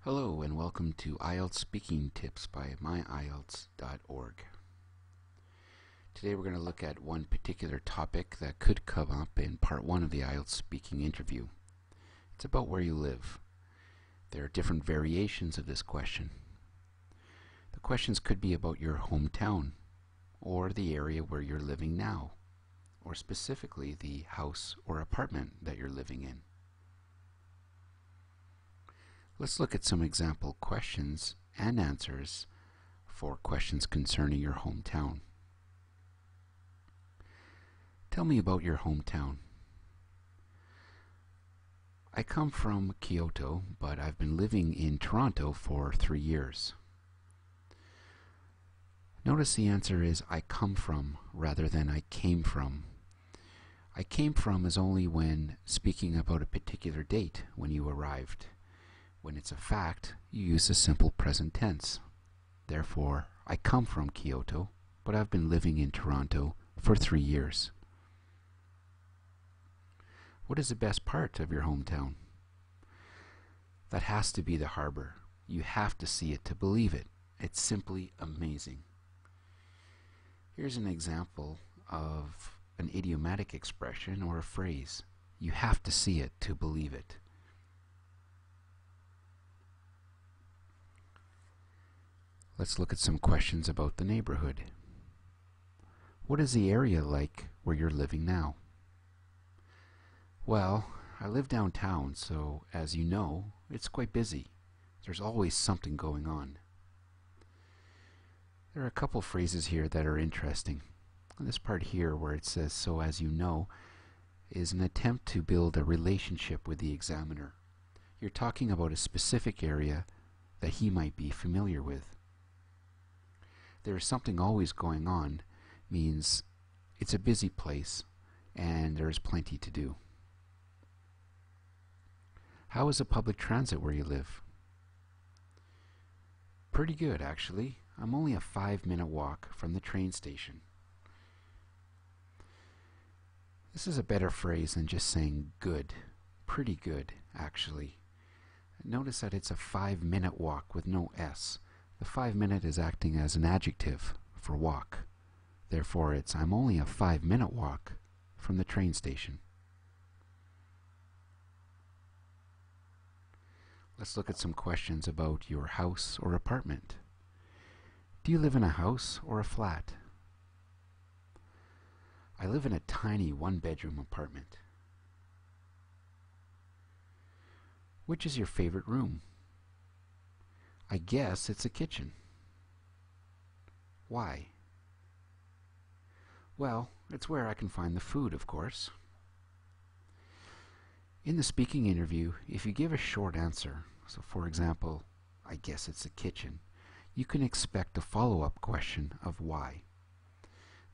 Hello and welcome to IELTS Speaking Tips by myielts.org. Today we're going to look at one particular topic that could come up in part 1 of the IELTS speaking interview. It's about where you live. There are different variations of this question. The questions could be about your hometown, or the area where you're living now, or specifically the house or apartment that you're living in. Let's look at some example questions and answers for questions concerning your hometown. Tell me about your hometown. I come from Kyoto, but I've been living in Toronto for 3 years. Notice the answer is I come from rather than I came from. I came from is only when speaking about a particular date when you arrived. When it's a fact, you use the simple present tense. Therefore, I come from Kyoto, but I've been living in Toronto for 3 years. What is the best part of your hometown? That has to be the harbor. You have to see it to believe it. It's simply amazing. Here's an example of an idiomatic expression or a phrase. You have to see it to believe it. Let's look at some questions about the neighborhood. What is the area like where you're living now? Well, I live downtown, so as you know, it's quite busy. There's always something going on. There are a couple phrases here that are interesting. This part here where it says, so as you know, is an attempt to build a relationship with the examiner. You're talking about a specific area that he might be familiar with. There's something always going on means it's a busy place and there's plenty to do. How is the public transit where you live? Pretty good, actually. I'm only a 5-minute walk from the train station. This is a better phrase than just saying good. Pretty good, actually. Notice that it's a 5-minute walk with no S. The 5-minute is acting as an adjective for walk. Therefore, it's I'm only a 5-minute walk from the train station. Let's look at some questions about your house or apartment. Do you live in a house or a flat? I live in a tiny 1-bedroom apartment. Which is your favorite room? I guess it's a kitchen. Why? Well, it's where I can find the food, of course. In the speaking interview, if you give a short answer, so for example, I guess it's a kitchen, you can expect a follow-up question of why.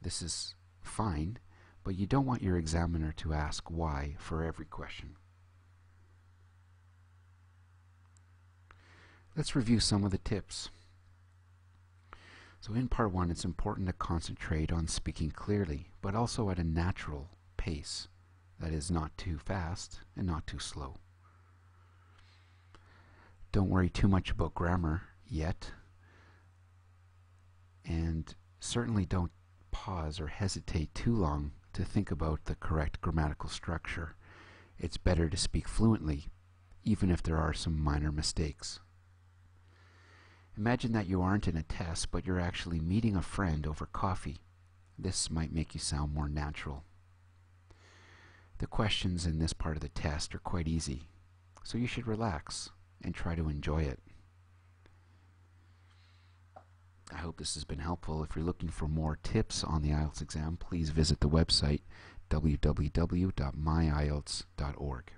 This is fine, but you don't want your examiner to ask why for every question. Let's review some of the tips. So in part 1, it's important to concentrate on speaking clearly, but also at a natural pace. That is, not too fast and not too slow. Don't worry too much about grammar yet, and certainly don't pause or hesitate too long to think about the correct grammatical structure. It's better to speak fluently, even if there are some minor mistakes. Imagine that you aren't in a test, but you're actually meeting a friend over coffee. This might make you sound more natural. The questions in this part of the test are quite easy, so you should relax and try to enjoy it. I hope this has been helpful. If you're looking for more tips on the IELTS exam, please visit the website www.myielts.org.